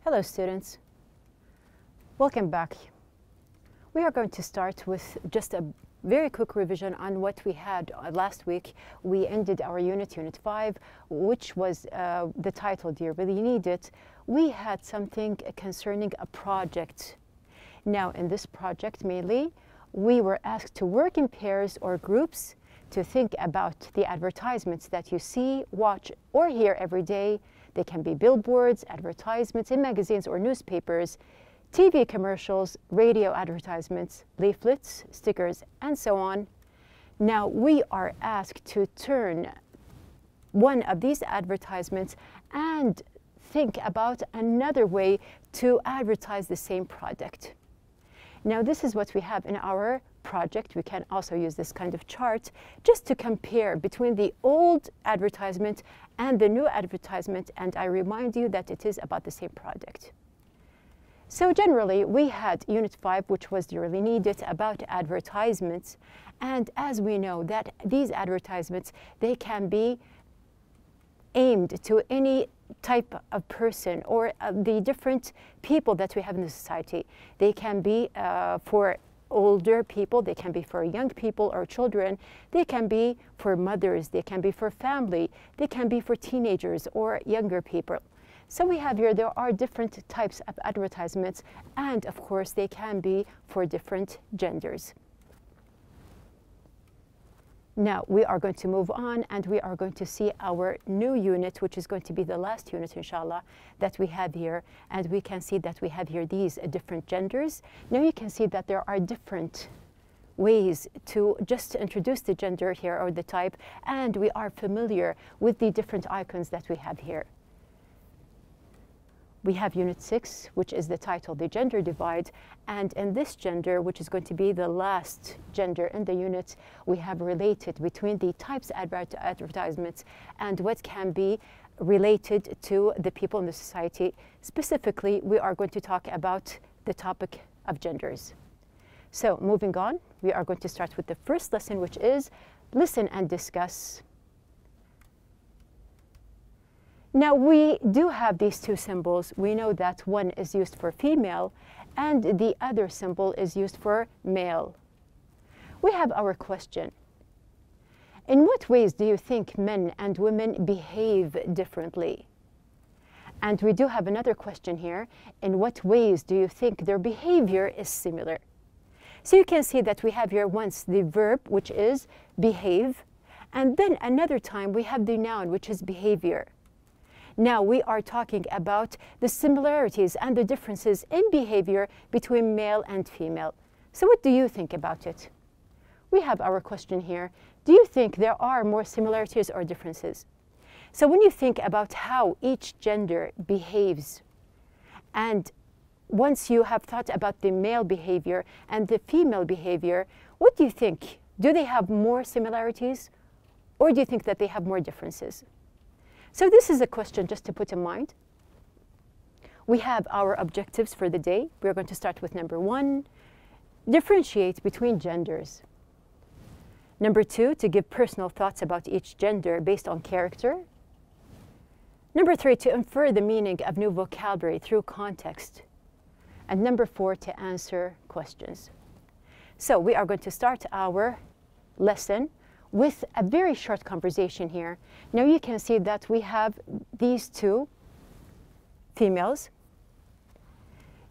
Hello students, welcome back. We are going to start with just a very quick revision on what we had last week. We ended our unit 5, which was the title, Do You Really Need It? We had something concerning a project. Now in this project mainly, we were asked to work in pairs or groups to think about the advertisements that you see, watch, or hear every day. They can be billboards, advertisements in magazines or newspapers, TV commercials, radio advertisements, leaflets, stickers, and so on. Now we are asked to turn one of these advertisements and think about another way to advertise the same product. Now this is what we have in our project. We can also use this kind of chart just to compare between the old advertisement and the new advertisement, and I remind you that it is about the same product. So generally we had unit 5, which was Do You Really Need It, about advertisements, and as we know that these advertisements, they can be aimed to any type of person or the different people that we have in the society. They can be for older people, they can be for young people or children, they can be for mothers, they can be for family, they can be for teenagers or younger people. So we have here, there are different types of advertisements, and of course they can be for different genders. Now we are going to move on and we are going to see our new unit, which is going to be the last unit, inshallah, that we have here. And we can see that we have here these different genders. Now you can see that there are different ways to just introduce the gender here or the type, and we are familiar with the different icons that we have here. We have unit 6, which is the title, The Gender Divide, and in this gender, which is going to be the last gender in the unit, we have related between the types of advertisements and what can be related to the people in the society. Specifically, we are going to talk about the topic of genders. So moving on, we are going to start with the first lesson, which is Listen and Discuss. Now we do have these two symbols. We know that one is used for female and the other symbol is used for male. We have our question. In what ways do you think men and women behave differently? And we do have another question here. In what ways do you think their behavior is similar? So you can see that we have here once the verb, which is behave, and then another time we have the noun, which is behavior. Now we are talking about the similarities and the differences in behavior between male and female. So what do you think about it? We have our question here. Do you think there are more similarities or differences? So when you think about how each gender behaves, and once you have thought about the male behavior and the female behavior, what do you think? Do they have more similarities, or do you think that they have more differences? So this is a question just to put in mind. We have our objectives for the day. We're going to start with number 1, differentiate between genders. Number 2, to give personal thoughts about each gender based on character. Number 3, to infer the meaning of new vocabulary through context. And number 4, to answer questions. So we are going to start our lesson with a very short conversation here. Now you can see that we have these two females.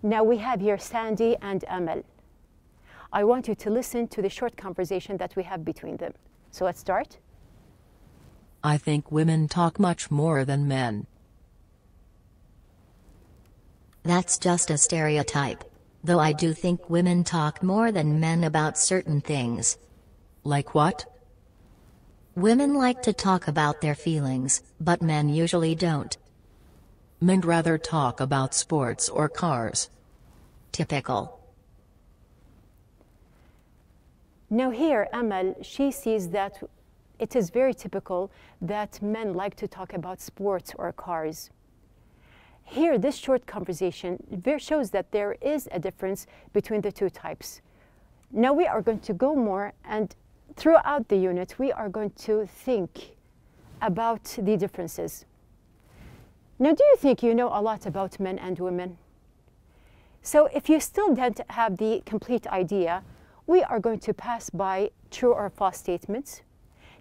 Now we have here Sandy and Amal. I want you to listen to the short conversation that we have between them. So let's start. I think women talk much more than men. That's just a stereotype. Though I do think women talk more than men about certain things. Like what? Women like to talk about their feelings, but men usually don't. Men rather talk about sports or cars. Typical. Now here, Amal, she sees that it is very typical that men like to talk about sports or cars. Here, this short conversation shows that there is a difference between the two types. Now we are going to go more, and throughout the unit, we are going to think about the differences. Now, do you think you know a lot about men and women? So if you still don't have the complete idea, we are going to pass by true or false statements.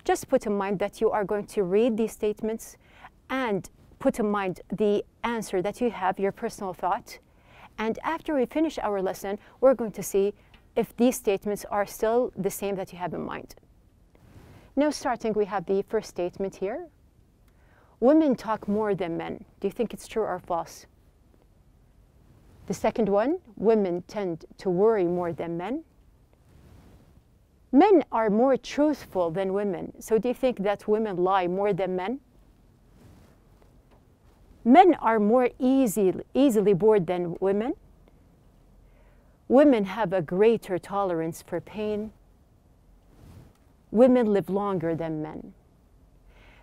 Just put in mind that you are going to read these statements and put in mind the answer that you have, your personal thought. And after we finish our lesson, we're going to see if these statements are still the same that you have in mind. Now starting, we have the first statement here. Women talk more than men. Do you think it's true or false? The second one, women tend to worry more than men. Men are more truthful than women. So do you think that women lie more than men? Men are more easily bored than women. Women have a greater tolerance for pain. Women live longer than men.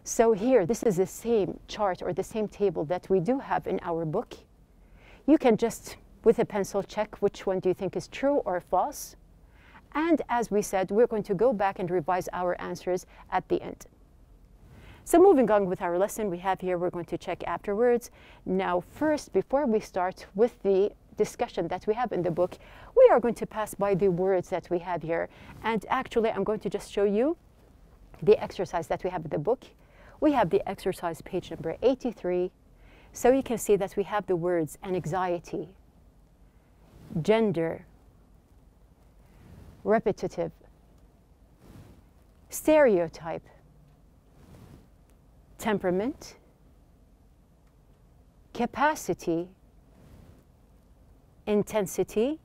So here, this is the same chart or the same table that we do have in our book. You can just, with a pencil, check which one do you think is true or false. And as we said, we're going to go back and revise our answers at the end. So moving on with our lesson, we have here, we're going to check afterwards. Now first, before we start with the discussion that we have in the book, we are going to pass by the words that we have here. And actually, I'm going to just show you the exercise that we have in the book. We have the exercise page number 83. So you can see that we have the words anxiety, gender, repetitive, stereotype, temperament, capacity, intensity,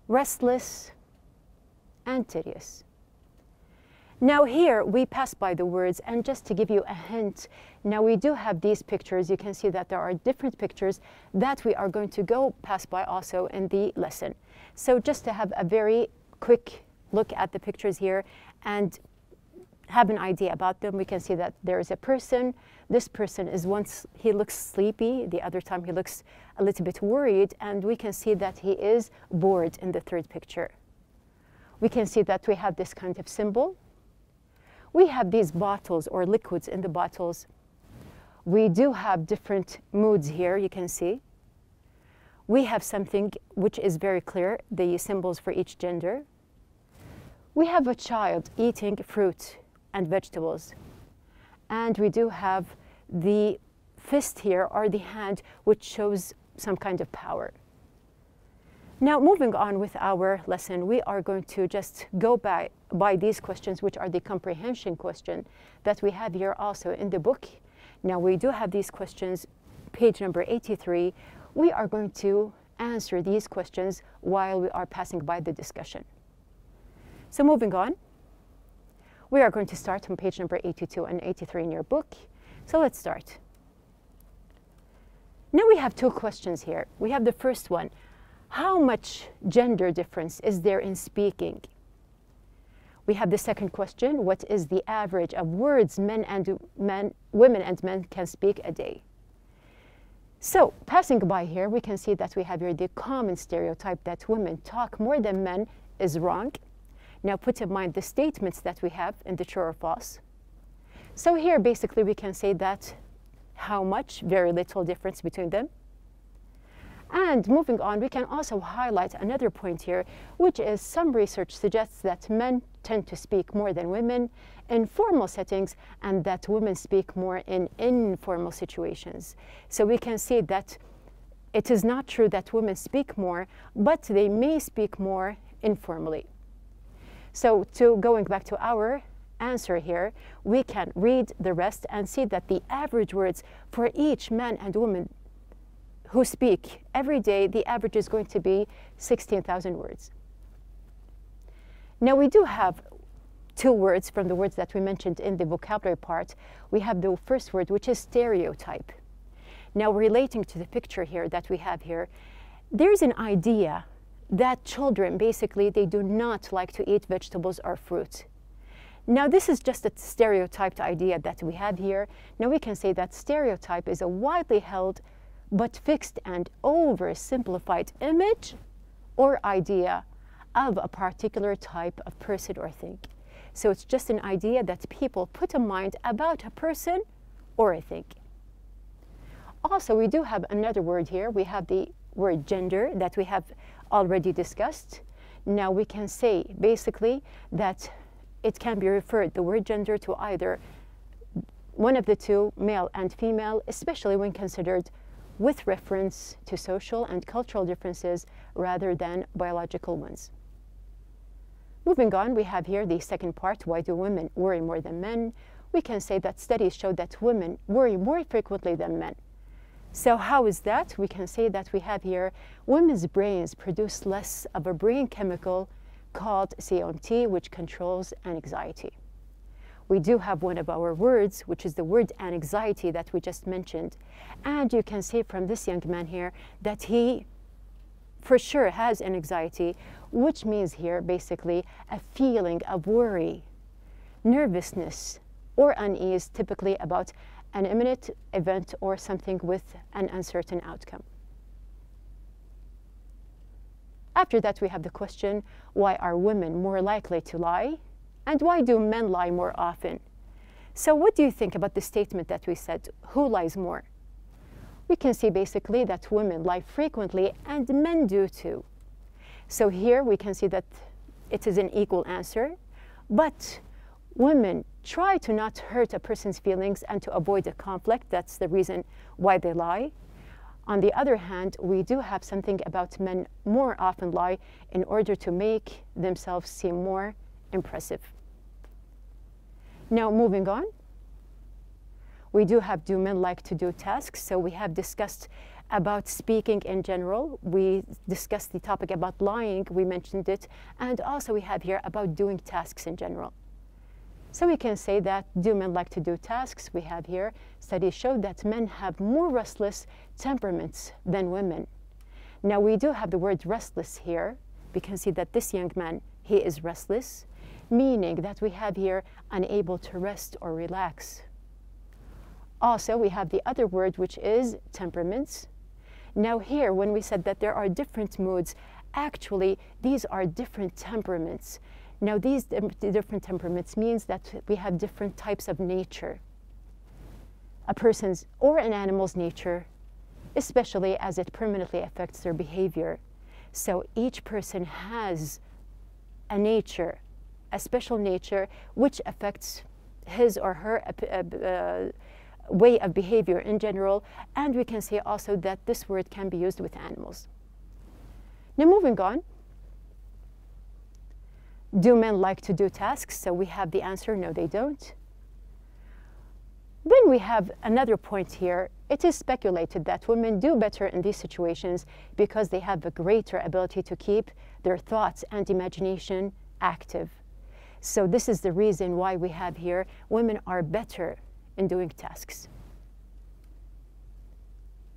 restless, and tedious. Now here we pass by the words, and just to give you a hint, now we do have these pictures. You can see that there are different pictures that we are going to go pass by also in the lesson. So just to have a very quick look at the pictures here and have an idea about them, we can see that there is a person. This person is once, he looks sleepy, the other time he looks a little bit worried, and we can see that he is bored in the third picture. We can see that we have this kind of symbol. We have these bottles or liquids in the bottles. We do have different moods here, you can see. We have something which is very clear, the symbols for each gender. We have a child eating fruit and vegetables. And we do have the fist here, or the hand, which shows some kind of power. Now, moving on with our lesson, we are going to just go by these questions, which are the comprehension question that we have here also in the book. Now, we do have these questions, page number 83. We are going to answer these questions while we are passing by the discussion. So moving on, we are going to start on page number 82 and 83 in your book. So let's start. Now we have two questions here. We have the first one. How much gender difference is there in speaking? We have the second question. What is the average of words women and men can speak a day? So passing by here, we can see that we have here the common stereotype that women talk more than men is wrong. Now put in mind the statements that we have in the true or false. So here basically we can say that how much, very little difference between them. And moving on, we can also highlight another point here, which is some research suggests that men tend to speak more than women in formal settings, and that women speak more in informal situations. So we can see that it is not true that women speak more, but they may speak more informally. So going back to our answer here, we can read the rest and see that the average words for each man and woman who speak every day, the average is going to be 16,000 words. Now we do have two words from the words that we mentioned in the vocabulary part. We have the first word, which is stereotype. Now relating to the picture here that we have here, there's an idea that children, basically, they do not like to eat vegetables or fruit. Now this is just a stereotyped idea that we have here. Now we can say that stereotype is a widely held but fixed and oversimplified image or idea of a particular type of person or thing. So it's just an idea that people put in mind about a person or a thing. Also, we do have another word here. We have the word gender that we have already discussed. Now we can say basically that it can be referred, the word gender, to either one of the two, male and female, especially when considered with reference to social and cultural differences rather than biological ones. Moving on, we have here the second part, why do women worry more than men? We can say that studies show that women worry more frequently than men. So how is that? We can say that we have here women's brains produce less of a brain chemical called COMT, which controls anxiety. We do have one of our words, which is the word anxiety that we just mentioned. And you can see from this young man here that he for sure has an anxiety, which means here basically a feeling of worry, nervousness, or unease, typically about an imminent event or something with an uncertain outcome. After that, we have the question, why are women more likely to lie? And why do men lie more often? So what do you think about the statement that we said, who lies more? We can see basically that women lie frequently and men do too. So here we can see that it is an equal answer, but women try to not hurt a person's feelings and to avoid a conflict. That's the reason why they lie. On the other hand, we do have something about men more often lie in order to make themselves seem more impressive. Now, moving on, we do have, do men like to do tasks? So we have discussed about speaking in general. We discussed the topic about lying, we mentioned it, and also we have here about doing tasks in general. So we can say that, do men like to do tasks? We have here, studies show that men have more restless temperaments than women. Now we do have the word restless here. We can see that this young man, he is restless, meaning that we have here unable to rest or relax. Also, we have the other word, which is temperaments. Now here, when we said that there are different moods, actually, these are different temperaments. Now, these different temperaments means that we have different types of nature. A person's or an animal's nature, especially as it permanently affects their behavior. So each person has a nature, a special nature, which affects his or her way of behavior in general. And we can say also that this word can be used with animals. Now, moving on. Do men like to do tasks? So we have the answer, no, they don't. Then we have another point here. It is speculated that women do better in these situations because they have a greater ability to keep their thoughts and imagination active. So this is the reason why we have here women are better in doing tasks.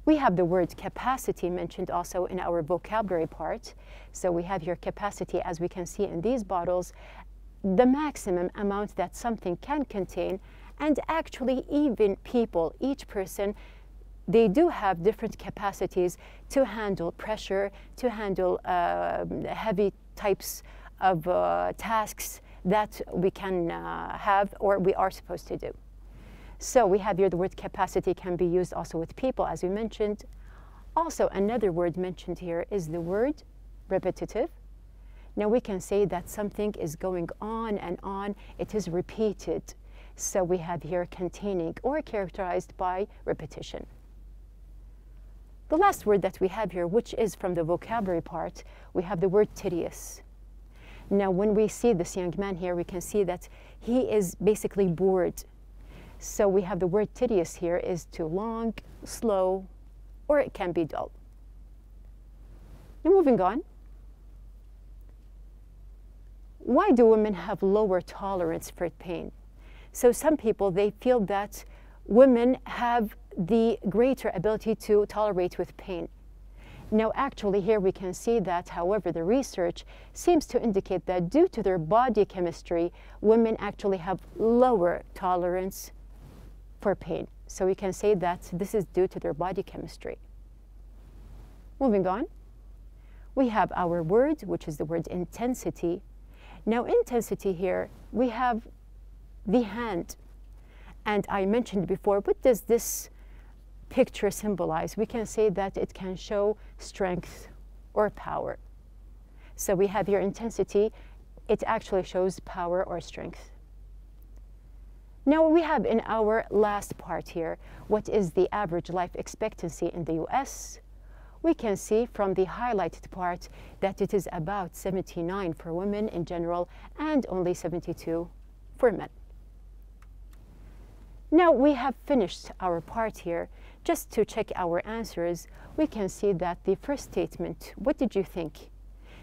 We have the word capacity mentioned also in our vocabulary part. So we have here capacity, as we can see in these bottles, the maximum amount that something can contain. And actually, even people, each person, they do have different capacities to handle pressure, to handle heavy types of tasks that we can have or we are supposed to do. So we have here the word capacity can be used also with people, as we mentioned. Also, another word mentioned here is the word repetitive. Now we can say that something is going on and on, it is repeated. So we have here containing or characterized by repetition. The last word that we have here, which is from the vocabulary part, we have the word tedious. Now when we see this young man here, we can see that he is basically bored. So we have the word tedious here is too long, slow, or it can be dull. Now moving on. Why do women have lower tolerance for pain? So some people, they feel that women have the greater ability to tolerate with pain. Now, actually, here we can see that, however, the research seems to indicate that due to their body chemistry, women actually have lower tolerance for pain. So we can say that this is due to their body chemistry. Moving on, we have our word, which is the word intensity. Now, intensity here, we have the hand. And I mentioned before, what does this picture symbolize? We can say that it can show strength or power. So we have here intensity. It actually shows power or strength. Now we have in our last part here, what is the average life expectancy in the US? We can see from the highlighted part that it is about 79 for women in general and only 72 for men. Now we have finished our part here. Just to check our answers, we can see that the first statement, what did you think?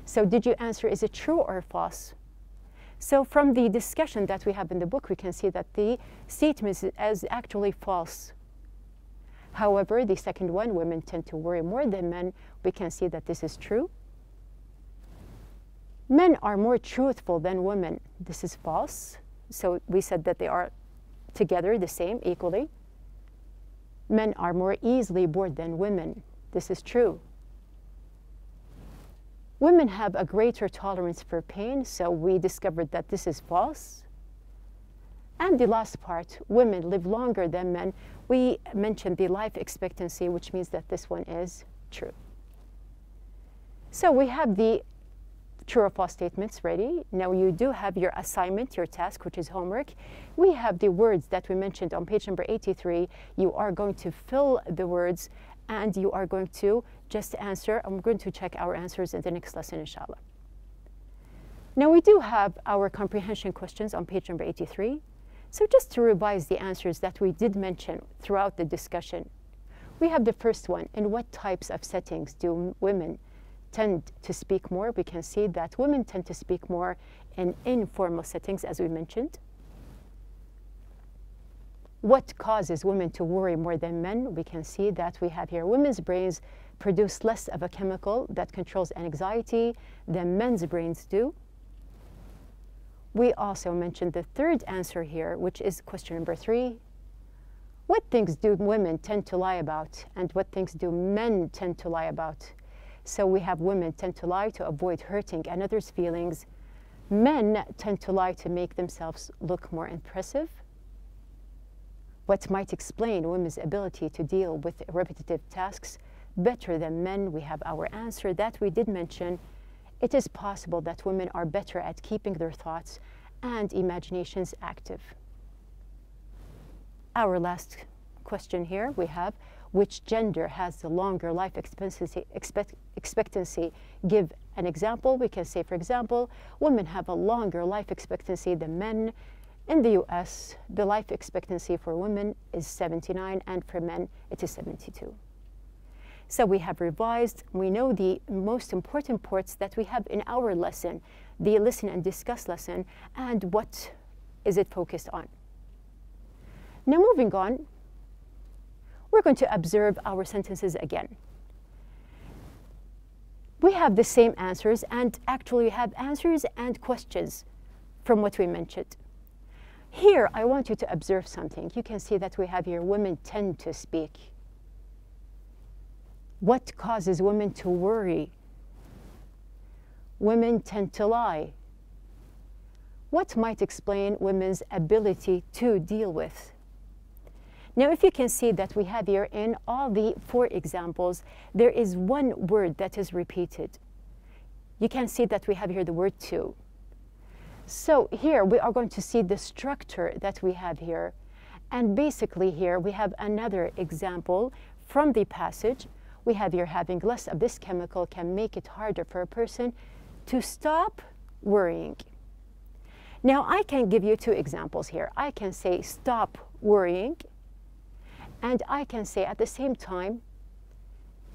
So did you answer, is it true or false? So from the discussion that we have in the book, we can see that the statement is actually false. However, the second one, women tend to worry more than men, we can see that this is true. Men are more truthful than women. This is false. So we said that they are together the same, equally. Men are more easily bored than women. This is true. Women have a greater tolerance for pain, so we discovered that this is false. And the last part, women live longer than men. We mentioned the life expectancy, which means that this one is true. So we have the true or false statements ready. Now you do have your assignment, your task, which is homework. We have the words that we mentioned on page number 83. You are going to fill the words and you are going to just answer. I'm going to check our answers in the next lesson, inshallah. Now we do have our comprehension questions on page number 83. So just to revise the answers that we did mention throughout the discussion, we have the first one. In what types of settings do women tend to speak more? We can see that women tend to speak more in informal settings, as we mentioned. What causes women to worry more than men? We can see that we have here women's brains produce less of a chemical that controls anxiety than men's brains do. We also mentioned the third answer here, which is question number 3. What things do women tend to lie about, and what things do men tend to lie about? So we have women tend to lie to avoid hurting another's feelings. Men tend to lie to make themselves look more impressive. What might explain women's ability to deal with repetitive tasks better than men? We have our answer that we did mention. It is possible that women are better at keeping their thoughts and imaginations active. Our last question here we have, which gender has the longer life expectancy? Give an example. We can say, for example, women have a longer life expectancy than men. In the US, the life expectancy for women is 79, and for men, it is 72. So we have revised. We know the most important parts that we have in our lesson, the listen and discuss lesson, and what is it focused on. Now moving on, we're going to observe our sentences again. We have the same answers, and actually we have answers and questions from what we mentioned. Here, I want you to observe something. You can see that we have here, women tend to speak. What causes women to worry? Women tend to lie. What might explain women's ability to deal with? Now, if you can see that we have here in all the 4 examples, there is one word that is repeated. You can see that we have here the word to. So here we are going to see the structure that we have here. And basically here we have another example from the passage. We have here, having less of this chemical can make it harder for a person to stop worrying. Now I can give you 2 examples here. I can say stop worrying, and I can say at the same time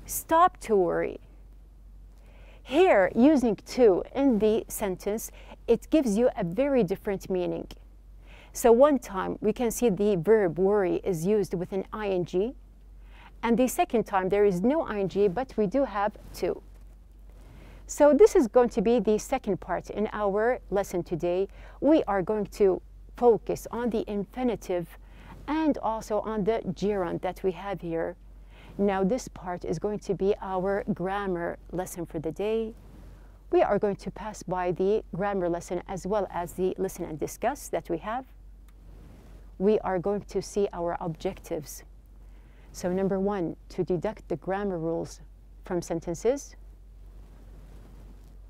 stop to worry. Here, using to in the sentence, it gives you a very different meaning. So one time we can see the verb worry is used with an ing, and the second time there is no ing, but we do have to. So this is going to be the second part in our lesson today. We are going to focus on the infinitive and also on the gerund that we have here. Now this part is going to be our grammar lesson for the day. We are going to pass by the grammar lesson as well as the listen and discuss that we have. We are going to see our objectives. So number one, to deduct the grammar rules from sentences.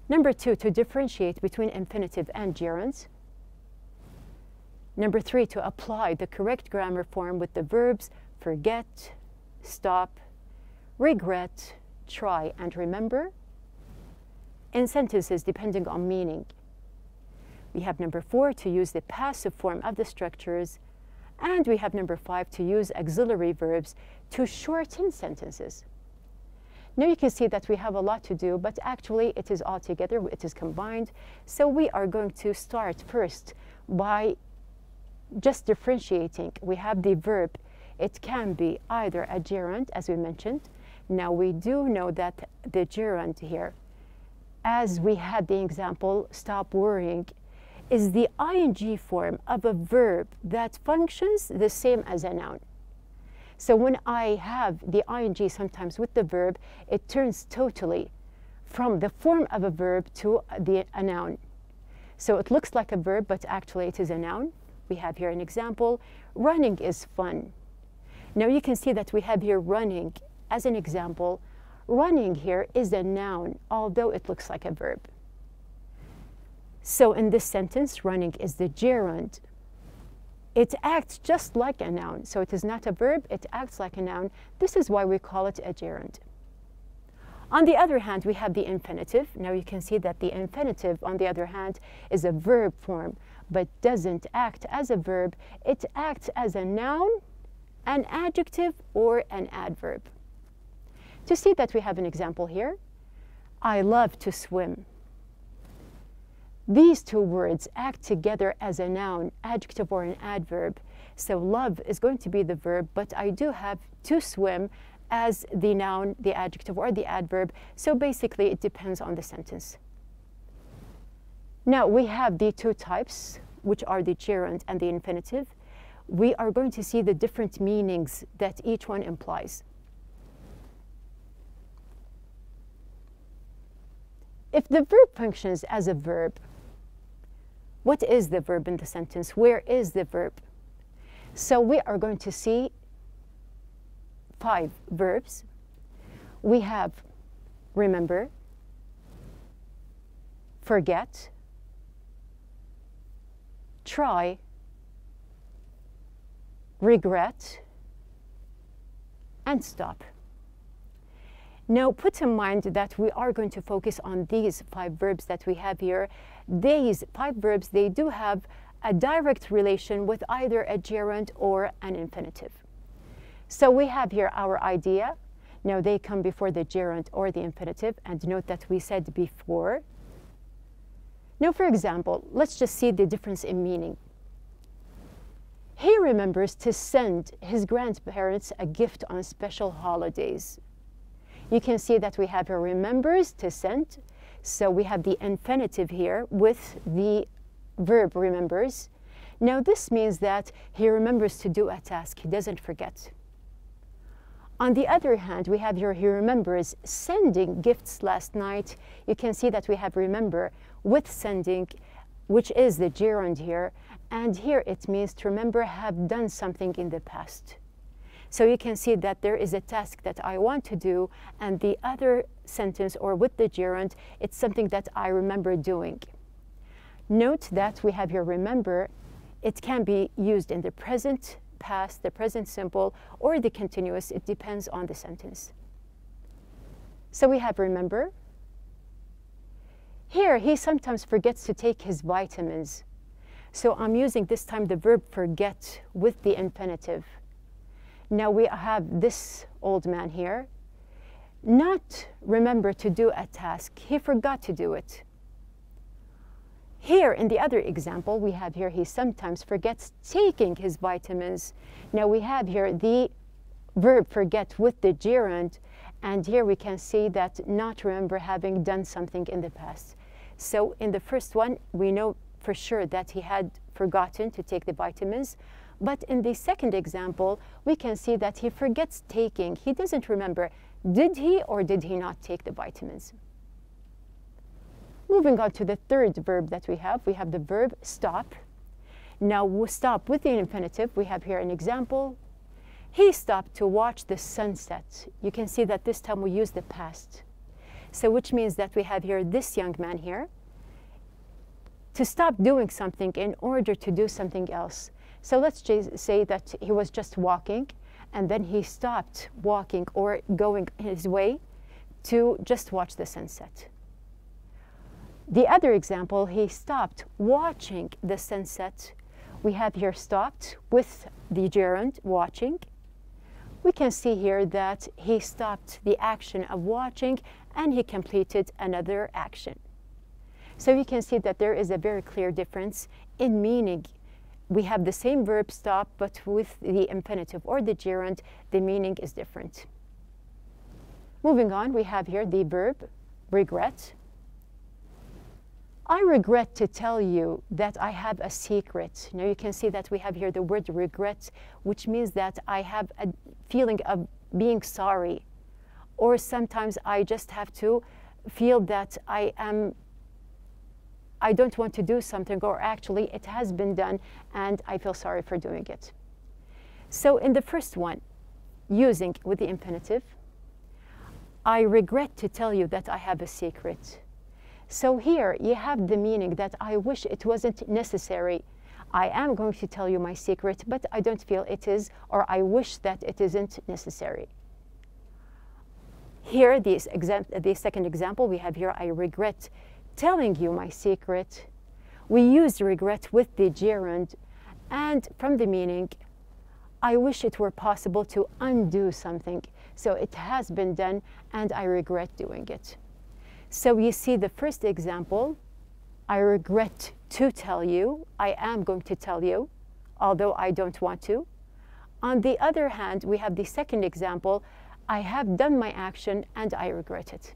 Number two, to differentiate between infinitive and gerunds. Number three, to apply the correct grammar form with the verbs forget, stop, regret, try, and remember in sentences depending on meaning. We have number four, to use the passive form of the structures. And we have number five, to use auxiliary verbs to shorten sentences. Now you can see that we have a lot to do, but actually it is all together, it is combined. So we are going to start first by just differentiating. We have the verb. It can be either a gerund, as we mentioned. Now we do know that the gerund here, as we had the example, stop worrying, is the ing form of a verb that functions the same as a noun. So when I have the ing sometimes with the verb, it turns totally from the form of a verb to a noun. So it looks like a verb, but actually it is a noun. We have here an example, running is fun. Now you can see that we have here running as an example. Running here is a noun, although it looks like a verb. So in this sentence, running is the gerund. It acts just like a noun. So it is not a verb, it acts like a noun. This is why we call it a gerund. On the other hand, we have the infinitive. Now you can see that the infinitive, on the other hand, is a verb form, but doesn't act as a verb. It acts as a noun, an adjective, or an adverb. To see that, we have an example here. I love to swim. These two words act together as a noun, adjective, or an adverb. So love is going to be the verb, but I do have to swim as the noun, the adjective, or the adverb. So basically, it depends on the sentence. Now, we have the two types, which are the gerund and the infinitive. We are going to see the different meanings that each one implies. If the verb functions as a verb, what is the verb in the sentence? Where is the verb? So we are going to see 5 verbs. We have remember, forget, try, regret, and stop. Now, put in mind that we are going to focus on these 5 verbs that we have here. These 5 verbs, they do have a direct relation with either a gerund or an infinitive. So we have here our idea. Now, they come before the gerund or the infinitive, and note that we said before. Now, for example, let's just see the difference in meaning. He remembers to send his grandparents a gift on special holidays. You can see that we have here remembers to send. So we have the infinitive here with the verb remembers. Now this means that he remembers to do a task. He doesn't forget. On the other hand, we have here he remembers sending gifts last night. You can see that we have remember with sending, which is the gerund here. And here it means to remember have done something in the past. So you can see that there is a task that I want to do, and the other sentence, or with the gerund, it's something that I remember doing. Note that we have here remember. It can be used in the present past, the present simple, or the continuous. It depends on the sentence. So we have remember. Here, he sometimes forgets to take his vitamins. So I'm using this time the verb forget with the infinitive. Now we have this old man here, not remember to do a task. He forgot to do it. Here in the other example, we have here he sometimes forgets taking his vitamins. Now we have here the verb forget with the gerund, and here we can see that not remember having done something in the past. So in the first one, we know for sure that he had forgotten to take the vitamins. But in the second example, we can see that he forgets taking. He doesn't remember. Did he or did he not take the vitamins? Moving on to the third verb that we have the verb stop. Now we'll stop with the infinitive. We have here an example. He stopped to watch the sunset. You can see that this time we use the past. So which means that we have here this young man here to stop doing something in order to do something else. So let's just say that he was just walking and then he stopped walking or going his way to just watch the sunset. The other example, he stopped watching the sunset. We have here stopped with the gerund watching. We can see here that he stopped the action of watching and he completed another action. So you can see that there is a very clear difference in meaning. We have the same verb stop, but with the infinitive or the gerund, the meaning is different. Moving on, we have here the verb regret. I regret to tell you that I have a secret. Now you can see that we have here the word regret, which means that I have a feeling of being sorry. Or sometimes I just have to feel that I don't want to do something, or actually it has been done and I feel sorry for doing it. So in the first one, using with the infinitive, I regret to tell you that I have a secret. So here you have the meaning that I wish it wasn't necessary. I am going to tell you my secret, but I don't feel it is, or I wish that it isn't necessary. Here, the second example we have here, I regret telling you my secret. We use regret with the gerund, and from the meaning, I wish it were possible to undo something. So it has been done, and I regret doing it. So you see the first example, I regret to tell you, I am going to tell you, although I don't want to. On the other hand, we have the second example, I have done my action and I regret it.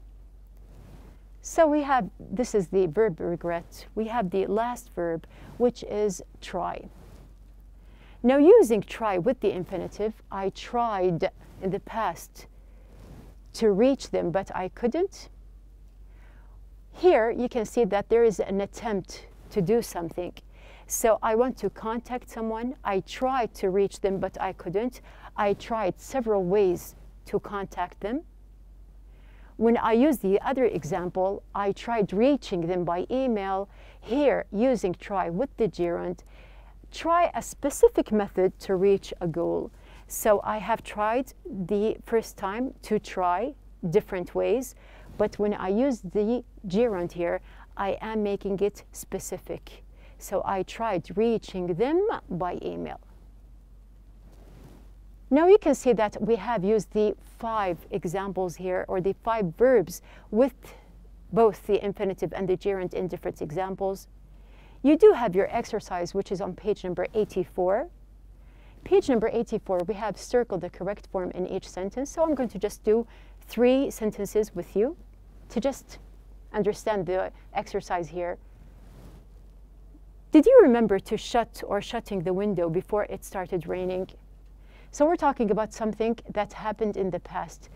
So we have, this is the verb regret. We have the last verb, which is try. Now using try with the infinitive, I tried in the past to reach them, but I couldn't. Here you can see that there is an attempt to do something. So I want to contact someone. I tried to reach them, but I couldn't. I tried several ways to contact them. When I use the other example, I tried reaching them by email. Here, using try with the gerund, try a specific method to reach a goal. So I have tried the first time to try different ways, but when I use the gerund here, I am making it specific. So I tried reaching them by email. Now you can see that we have used the 5 examples here, or the 5 verbs with both the infinitive and the gerund in different examples. You do have your exercise, which is on page number 84. Page number 84, we have circled the correct form in each sentence. So I'm going to just do 3 sentences with you to just understand the exercise here. Did you remember to shut or shutting the window before it started raining? So we're talking about something that happened in the past.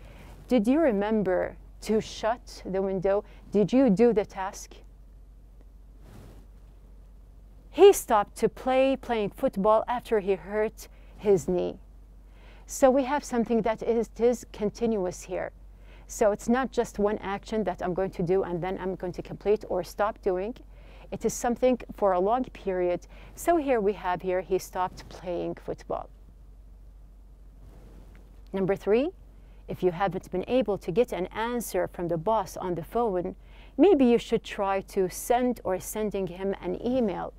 Did you remember to shut the window? Did you do the task? He stopped to playing football after he hurt his knee. So we have something that is continuous here. So it's not just one action that I'm going to do and then I'm going to complete or stop doing. It is something for a long period. So here we have here, he stopped playing football. Number 3, if you haven't been able to get an answer from the boss on the phone, maybe you should try to sending him an email.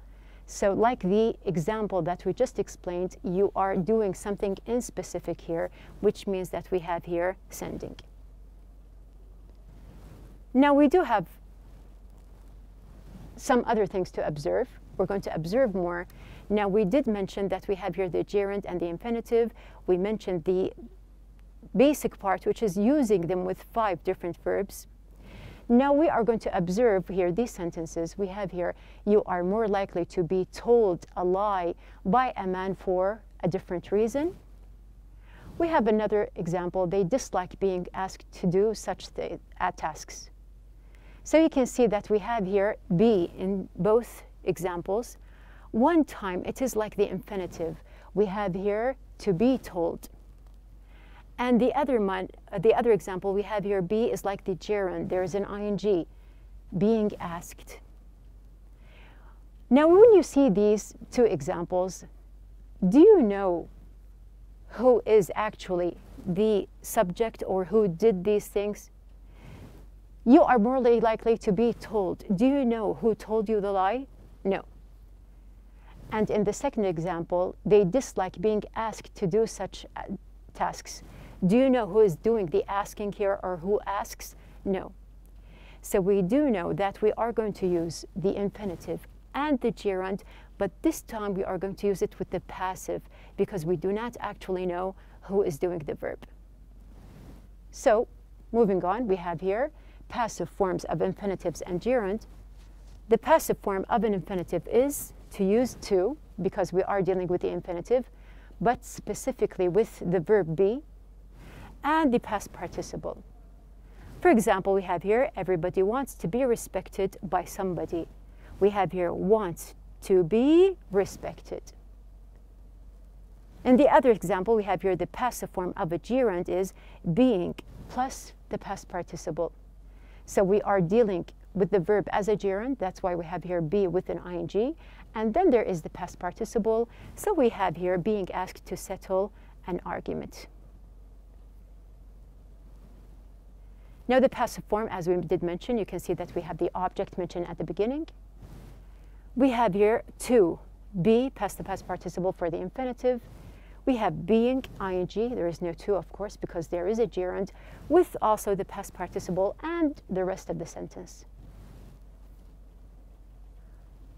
So like the example that we just explained, you are doing something in specific here, which means that we have here sending. Now we do have some other things to observe. We're going to observe more. Now we did mention that we have here the gerund and the infinitive. We mentioned the basic part, which is using them with 5 different verbs. Now we are going to observe here these sentences. We have here, you are more likely to be told a lie by a man for a different reason. We have another example, they dislike being asked to do such tasks. So you can see that we have here be in both examples. One time it is like the infinitive. We have here to be told. And the other example we have here, be, is like the gerund. There is an ing, being asked. Now, when you see these two examples, do you know who is actually the subject or who did these things? You are more likely to be told. Do you know who told you the lie? No. And in the second example, they dislike being asked to do such tasks. Do you know who is doing the asking here or who asks? No. So we do know that we are going to use the infinitive and the gerund, but this time we are going to use it with the passive because we do not actually know who is doing the verb. So, moving on, we have here passive forms of infinitives and gerund. The passive form of an infinitive is to use to, because we are dealing with the infinitive, but specifically with the verb be and the past participle. For example, we have here, everybody wants to be respected by somebody. We have here, wants to be respected. In the other example, we have here the passive form of a gerund is being plus the past participle. So we are dealing with the verb as a gerund. That's why we have here be with an ing. And then there is the past participle. So we have here being asked to settle an argument. Now the passive form, as we did mention, you can see that we have the object mentioned at the beginning. We have here to, be, past the past participle for the infinitive. We have being, ing, there is no to, of course, because there is a gerund, with also the past participle and the rest of the sentence.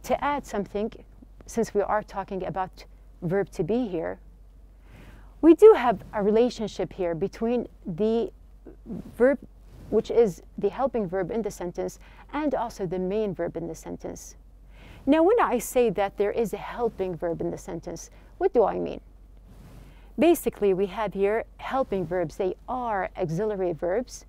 To add something, since we are talking about verb to be here, we do have a relationship here between the verb, which is the helping verb in the sentence, and also the main verb in the sentence. Now, when I say that there is a helping verb in the sentence, what do I mean? Basically, we have here helping verbs. They are auxiliary verbs.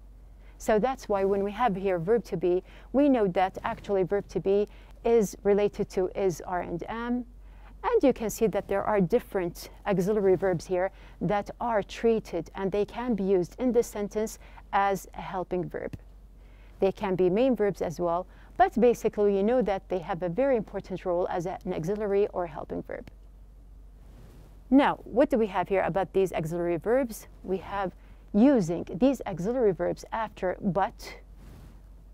So that's why when we have here verb to be, we know that actually verb to be is related to is, are, and am. And you can see that there are different auxiliary verbs here that are treated, and they can be used in this sentence as a helping verb. They can be main verbs as well, but basically you know that they have a very important role as an auxiliary or helping verb. Now, what do we have here about these auxiliary verbs? We have using these auxiliary verbs after but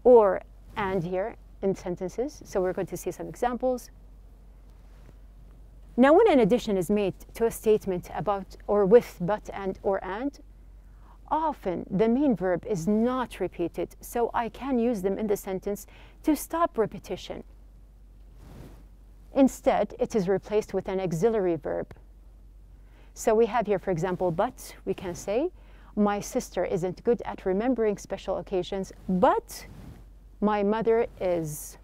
or and here in sentences. So we're going to see some examples. Now, when an addition is made to a statement about or with but and or and, often the main verb is not repeated, so I can use them in the sentence to stop repetition. Instead, it is replaced with an auxiliary verb. So we have here, for example, but we can say, my sister isn't good at remembering special occasions, but my mother is.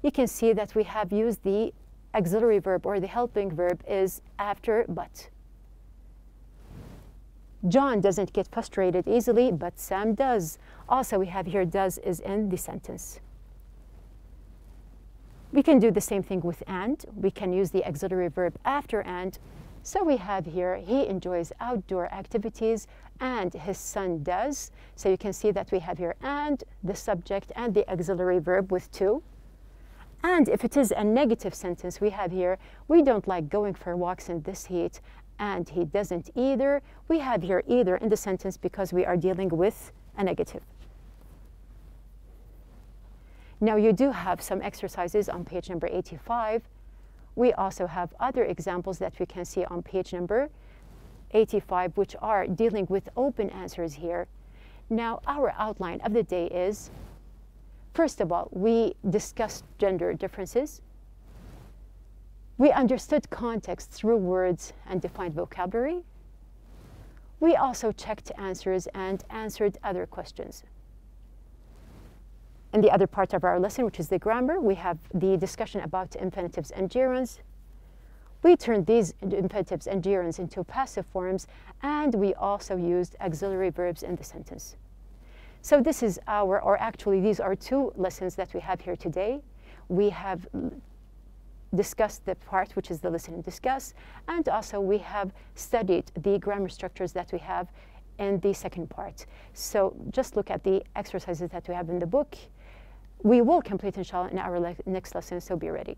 You can see that we have used the auxiliary verb or the helping verb is after but. John doesn't get frustrated easily, but Sam does. Also, we have here does is in the sentence. We can do the same thing with and. We can use the auxiliary verb after and. So we have here, he enjoys outdoor activities and his son does. So you can see that we have here and, the subject, and the auxiliary verb with to. And if it is a negative sentence, we have here, we don't like going for walks in this heat, and he doesn't either. We have here either in the sentence because we are dealing with a negative. Now you do have some exercises on page number 85. We also have other examples that we can see on page number 85, which are dealing with open answers here. Now, our outline of the day is, first of all, we discussed gender differences. We understood context through words and defined vocabulary. We also checked answers and answered other questions. In the other part of our lesson, which is the grammar, we have the discussion about infinitives and gerunds. We turned these infinitives and gerunds into passive forms, and we also used auxiliary verbs in the sentence. So this is our, or actually these are two lessons that we have here today. We have discussed the part which is the listen and discuss, and also we have studied the grammar structures that we have in the second part. So just look at the exercises that we have in the book. We will complete inshallah in our next lesson, so be ready.